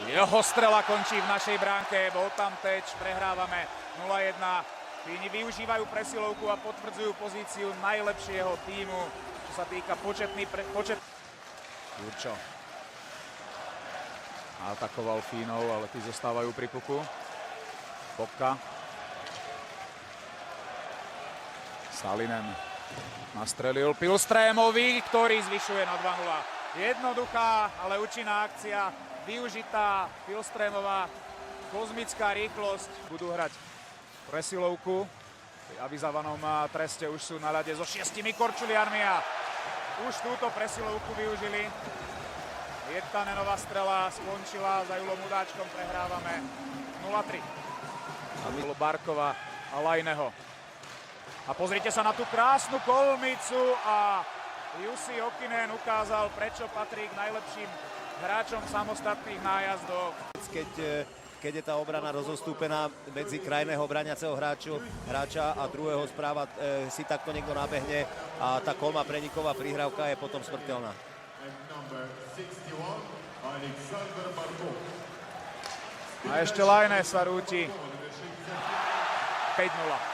Jeho strela končí v našej bránke, bol tam teč, prehrávame 0-1. Fíni využívajú presilovku a potvrdzujú pozíciu najlepšieho tímu, čo sa týka počet. Jurčo atakoval Fínov, ale tí zostávajú pri puku. Bokka. Salinen nastrelil Pilstrémovi, ktorý zvyšuje na 2-0. Jednoduchá, ale účinná akcia. Využitá Pilstrémová kozmická rýchlosť. Budú hrať presilovku. Pri avizávanom treste už sú na ľade so 6 Korčulianmi a už túto presilovku využili. Virtanenová strela skončila za Julom Udáčkom. Prehrávame 0-3. A Barkova a Lajneho. A pozrite sa na tú krásnu kolmicu a Jussi Jokinen ukázal, prečo patrí k najlepším hráčom samostatných nájazdov. Keď je tá obrana rozostúpená medzi krajného braniaceho hráča a druhého správa si takto niekto nabehne a tá kolma preniková prihrávka je potom smrteľná. A ešte Lajne sa rúti 5-0.